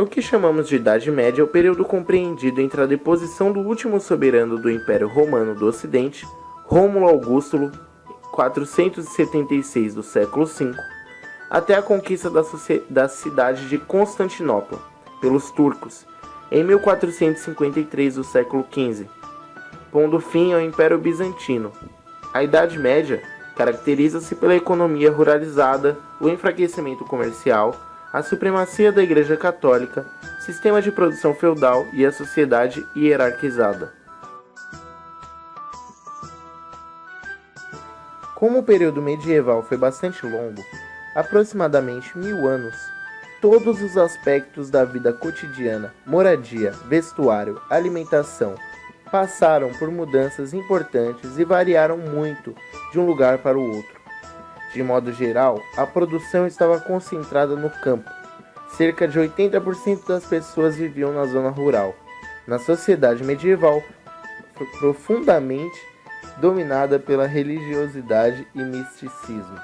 O que chamamos de Idade Média é o período compreendido entre a deposição do último soberano do Império Romano do Ocidente, Rômulo Augusto, 476 do século V, até a conquista da cidade de Constantinopla pelos turcos, em 1453 do século XV, pondo fim ao Império Bizantino. A Idade Média caracteriza-se pela economia ruralizada, o enfraquecimento comercial, a supremacia da Igreja Católica, sistema de produção feudal e a sociedade hierarquizada. Como o período medieval foi bastante longo, aproximadamente 1000 anos, todos os aspectos da vida cotidiana, moradia, vestuário, alimentação, passaram por mudanças importantes e variaram muito de um lugar para o outro. De modo geral, a produção estava concentrada no campo. Cerca de 80% das pessoas viviam na zona rural. Na sociedade medieval, foi profundamente dominada pela religiosidade e misticismo.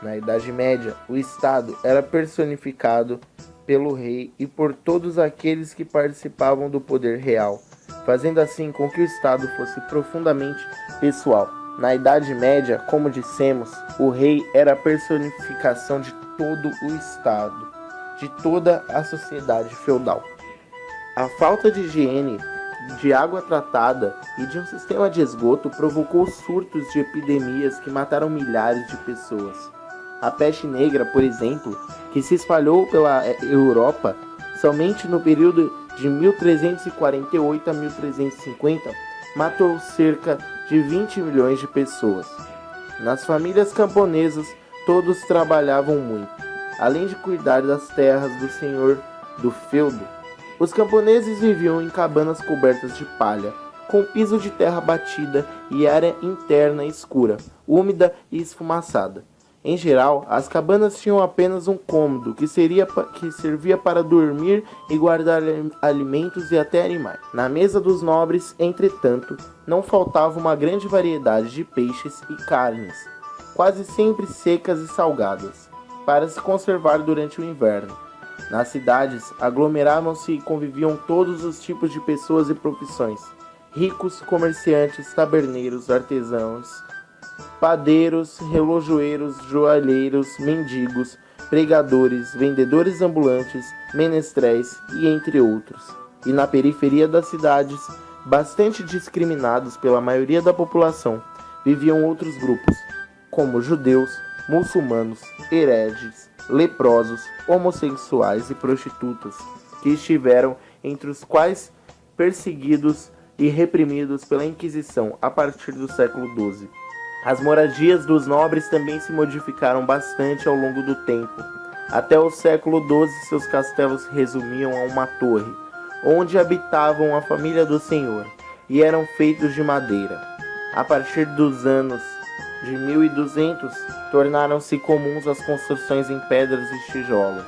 Na Idade Média, o Estado era personificado pelo rei e por todos aqueles que participavam do poder real, fazendo assim com que o Estado fosse profundamente pessoal. Na Idade Média, como dissemos, o rei era a personificação de todo o Estado, de toda a sociedade feudal. A falta de higiene, de água tratada e de um sistema de esgoto provocou surtos de epidemias que mataram milhares de pessoas. A peste negra, por exemplo, que se espalhou pela Europa somente no período de 1348 a 1350, matou cerca de 20 milhões de pessoas. Nas famílias camponesas, todos trabalhavam muito. Além de cuidar das terras do senhor do feudo, os camponeses viviam em cabanas cobertas de palha, com piso de terra batida e área interna escura, úmida e esfumaçada. Em geral, as cabanas tinham apenas um cômodo que servia para dormir e guardar alimentos e até animais. Na mesa dos nobres, entretanto, não faltava uma grande variedade de peixes e carnes, quase sempre secas e salgadas, para se conservar durante o inverno. Nas cidades, aglomeravam-se e conviviam todos os tipos de pessoas e profissões: ricos, comerciantes, taberneiros, artesãos, padeiros, relojoeiros, joalheiros, mendigos, pregadores, vendedores ambulantes, menestréis e entre outros. E na periferia das cidades, bastante discriminados pela maioria da população, viviam outros grupos, como judeus, muçulmanos, hereges, leprosos, homossexuais e prostitutas, que estiveram entre os quais perseguidos e reprimidos pela Inquisição a partir do século XII. As moradias dos nobres também se modificaram bastante ao longo do tempo. Até o século XII, seus castelos se resumiam a uma torre, onde habitavam a família do senhor, e eram feitos de madeira. A partir dos anos de 1200, tornaram-se comuns as construções em pedras e tijolos,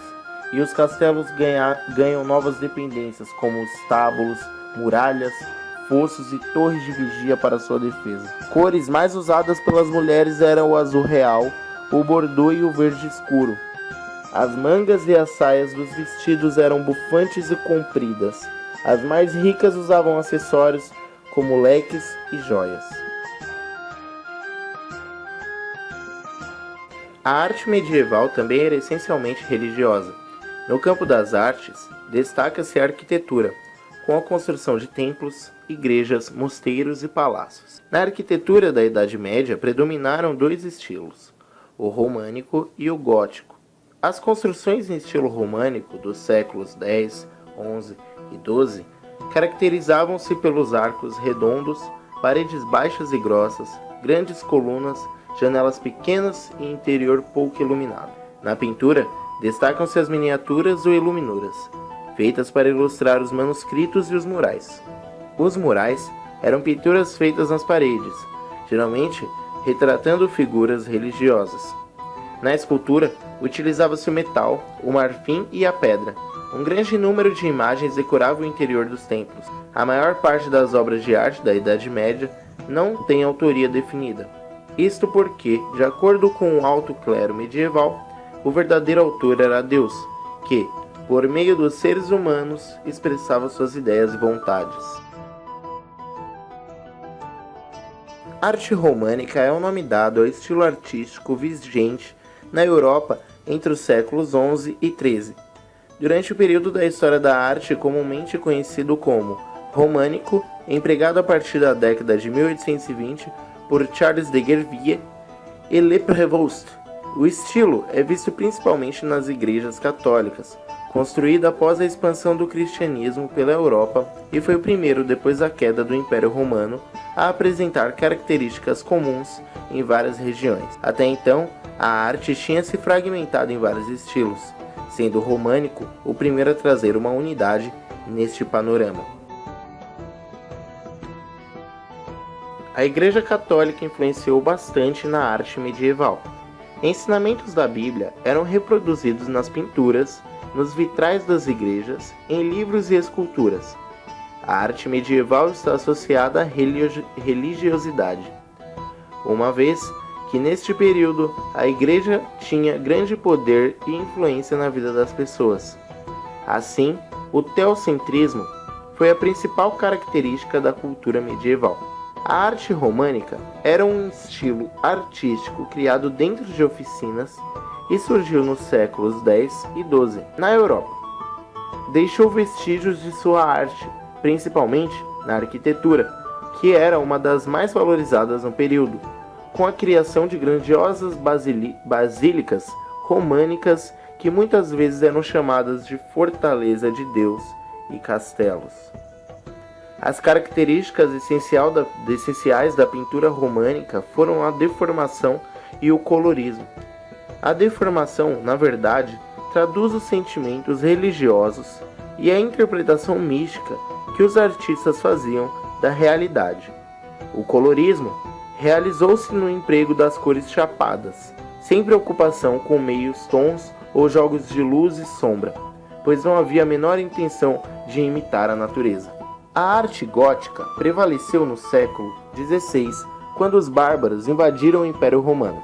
e os castelos ganham novas dependências, como estábulos, muralhas, fossos e torres de vigia para sua defesa. Cores mais usadas pelas mulheres eram o azul real, o bordô e o verde escuro. As mangas e as saias dos vestidos eram bufantes e compridas. As mais ricas usavam acessórios como leques e joias. A arte medieval também era essencialmente religiosa. No campo das artes, destaca-se a arquitetura, com a construção de templos, igrejas, mosteiros e palácios. Na arquitetura da Idade Média predominaram dois estilos, o românico e o gótico. As construções em estilo românico dos séculos X, XI e XII caracterizavam-se pelos arcos redondos, paredes baixas e grossas, grandes colunas, janelas pequenas e interior pouco iluminado. Na pintura, destacam-se as miniaturas ou iluminuras, feitas para ilustrar os manuscritos e os murais. Os murais eram pinturas feitas nas paredes, geralmente retratando figuras religiosas. Na escultura, utilizava-se o metal, o marfim e a pedra. Um grande número de imagens decorava o interior dos templos. A maior parte das obras de arte da Idade Média não tem autoria definida. Isto porque, de acordo com o alto clero medieval, o verdadeiro autor era Deus, que, por meio dos seres humanos, expressava suas ideias e vontades. Arte românica é o nome dado ao estilo artístico vigente na Europa entre os séculos XI e XIII, durante o período da história da arte comumente conhecido como românico, empregado a partir da década de 1820 por Charles de Gerville e Le Prévost. O estilo é visto principalmente nas igrejas católicas, construído após a expansão do cristianismo pela Europa e foi o primeiro depois da queda do Império Romano a apresentar características comuns em várias regiões. Até então, a arte tinha se fragmentado em vários estilos, sendo o românico o primeiro a trazer uma unidade neste panorama. A Igreja Católica influenciou bastante na arte medieval. Ensinamentos da Bíblia eram reproduzidos nas pinturas, nos vitrais das igrejas, em livros e esculturas. A arte medieval está associada à religiosidade, uma vez que neste período a igreja tinha grande poder e influência na vida das pessoas. Assim, o teocentrismo foi a principal característica da cultura medieval. A arte românica era um estilo artístico criado dentro de oficinas e surgiu nos séculos X e XII na Europa. Deixou vestígios de sua arte, principalmente na arquitetura, que era uma das mais valorizadas no período, com a criação de grandiosas basílicas românicas que muitas vezes eram chamadas de Fortaleza de Deus e castelos. As características essenciais da pintura românica foram a deformação e o colorismo. A deformação, na verdade, traduz os sentimentos religiosos e a interpretação mística que os artistas faziam da realidade. O colorismo realizou-se no emprego das cores chapadas, sem preocupação com meios tons ou jogos de luz e sombra, pois não havia a menor intenção de imitar a natureza. A arte gótica prevaleceu no século XVI, quando os bárbaros invadiram o Império Romano.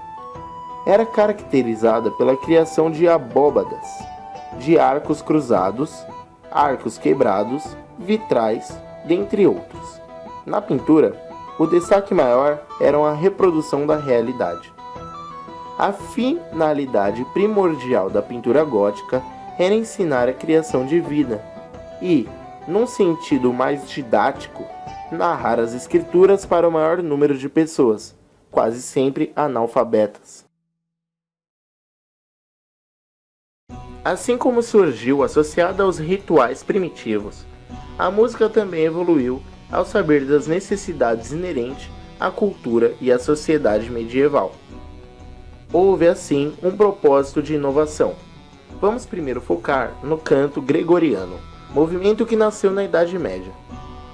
Era caracterizada pela criação de abóbadas, de arcos cruzados, arcos quebrados, vitrais, dentre outros. Na pintura, o destaque maior era a reprodução da realidade. A finalidade primordial da pintura gótica era ensinar a criação de vida e, num sentido mais didático, narrar as escrituras para o maior número de pessoas, quase sempre analfabetas. Assim como surgiu associada aos rituais primitivos, a música também evoluiu ao saber das necessidades inerentes à cultura e à sociedade medieval. Houve, assim, um propósito de inovação. Vamos primeiro focar no canto gregoriano, movimento que nasceu na Idade Média.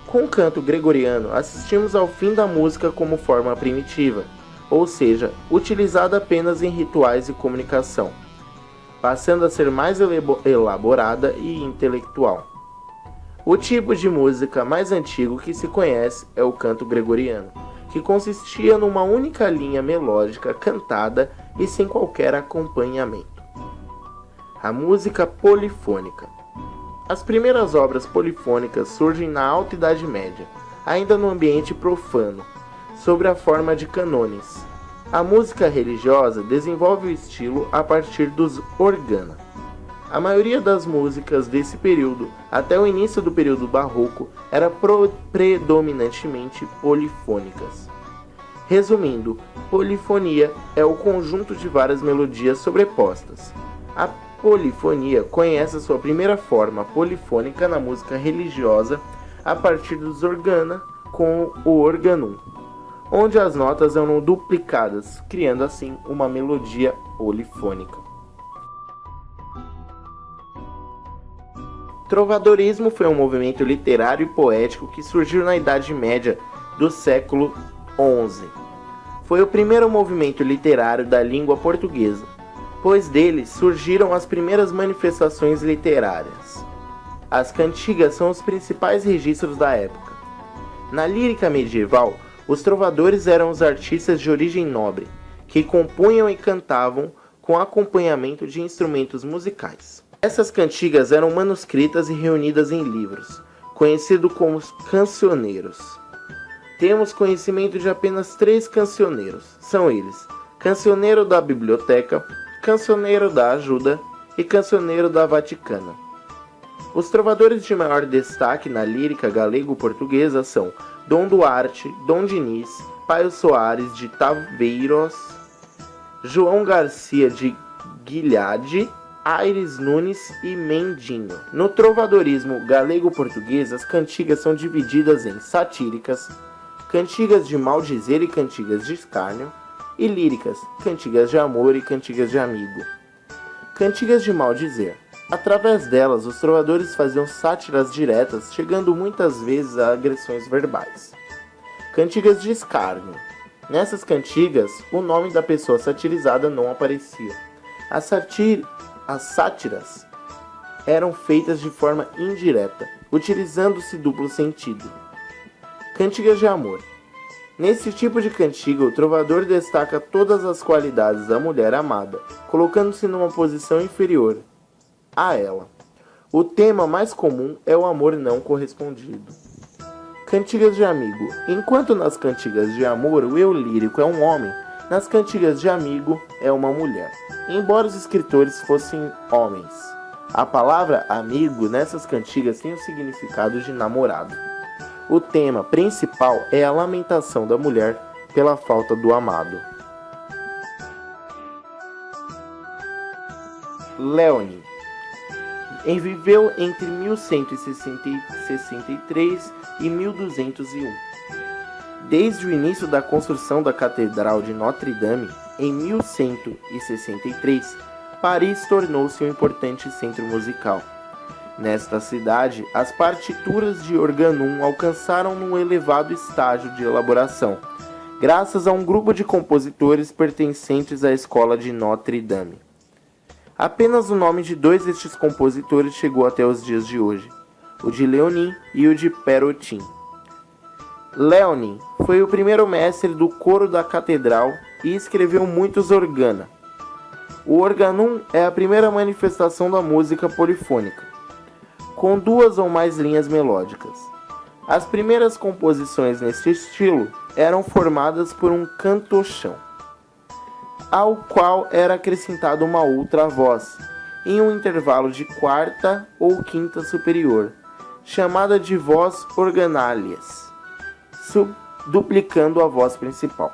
Com o canto gregoriano, assistimos ao fim da música como forma primitiva, ou seja, utilizada apenas em rituais e comunicação, passando a ser mais elaborada e intelectual. O tipo de música mais antigo que se conhece é o canto gregoriano, que consistia numa única linha melódica cantada e sem qualquer acompanhamento. A música polifônica. As primeiras obras polifônicas surgem na Alta Idade Média, ainda no ambiente profano, sob a forma de cânones. A música religiosa desenvolve o estilo a partir dos organa. A maioria das músicas desse período, até o início do período barroco, era predominantemente polifônicas. Resumindo, polifonia é o conjunto de várias melodias sobrepostas. A polifonia conhece a sua primeira forma polifônica na música religiosa a partir dos organa com o organum, onde as notas eram duplicadas, criando assim uma melodia polifônica. Trovadorismo foi um movimento literário e poético que surgiu na Idade Média do século XI. Foi o primeiro movimento literário da língua portuguesa, pois dele surgiram as primeiras manifestações literárias. As cantigas são os principais registros da época. Na lírica medieval, os trovadores eram os artistas de origem nobre, que compunham e cantavam com acompanhamento de instrumentos musicais. Essas cantigas eram manuscritas e reunidas em livros, conhecidos como cancioneiros. Temos conhecimento de apenas 3 cancioneiros. São eles: Cancioneiro da Biblioteca, Cancioneiro da Ajuda e Cancioneiro da Vaticana. Os trovadores de maior destaque na lírica galego-portuguesa são Dom Duarte, Dom Diniz, Paio Soares de Taveiros, João Garcia de Guilhade, Aires Nunes e Mendinho. No trovadorismo galego-português, as cantigas são divididas em satíricas, cantigas de maldizer e cantigas de escárnio, e líricas, cantigas de amor e cantigas de amigo. Cantigas de maldizer. Através delas, os trovadores faziam sátiras diretas, chegando muitas vezes a agressões verbais. Cantigas de escárnio. Nessas cantigas, o nome da pessoa satirizada não aparecia. As sátiras eram feitas de forma indireta, utilizando-se duplo sentido. Cantigas de amor. Nesse tipo de cantiga, o trovador destaca todas as qualidades da mulher amada, colocando-se numa posição inferior a ela. O tema mais comum é o amor não correspondido. Cantigas de amigo. Enquanto nas cantigas de amor o eu lírico é um homem, nas cantigas de amigo é uma mulher. Embora os escritores fossem homens, a palavra amigo nessas cantigas tem o significado de namorado. O tema principal é a lamentação da mulher pela falta do amado. Leoni viveu entre 1163 e 1201. Desde o início da construção da Catedral de Notre-Dame, em 1163, Paris tornou-se um importante centro musical. Nesta cidade, as partituras de organum alcançaram um elevado estágio de elaboração, graças a um grupo de compositores pertencentes à escola de Notre-Dame. Apenas o nome de 2 destes compositores chegou até os dias de hoje, o de Leonin e o de Perotin. Leonin foi o primeiro mestre do coro da catedral e escreveu muitos organa. O organum é a primeira manifestação da música polifônica, com 2 ou mais linhas melódicas. As primeiras composições neste estilo eram formadas por um cantochão, ao qual era acrescentada uma outra voz, em um intervalo de quarta ou quinta superior, chamada de voz organalias, duplicando a voz principal.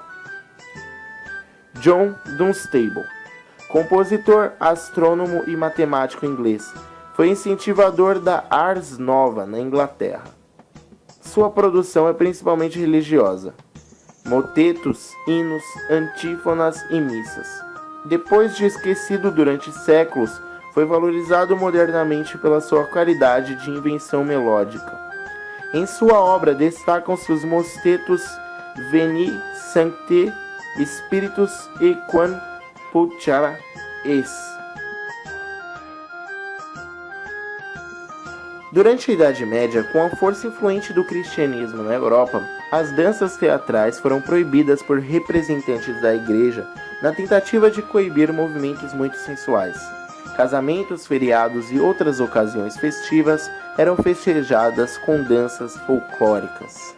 John Dunstable, compositor, astrônomo e matemático inglês, foi incentivador da Ars Nova na Inglaterra. Sua produção é principalmente religiosa: motetos, hinos, antífonas e missas. Depois de esquecido durante séculos, foi valorizado modernamente pela sua qualidade de invenção melódica. Em sua obra destacam-se os motetos Veni Sancte Spiritus e Quam Pulchra Es. Durante a Idade Média, com a força influente do cristianismo na Europa, as danças teatrais foram proibidas por representantes da Igreja na tentativa de coibir movimentos muito sensuais. Casamentos, feriados e outras ocasiões festivas eram festejadas com danças folclóricas.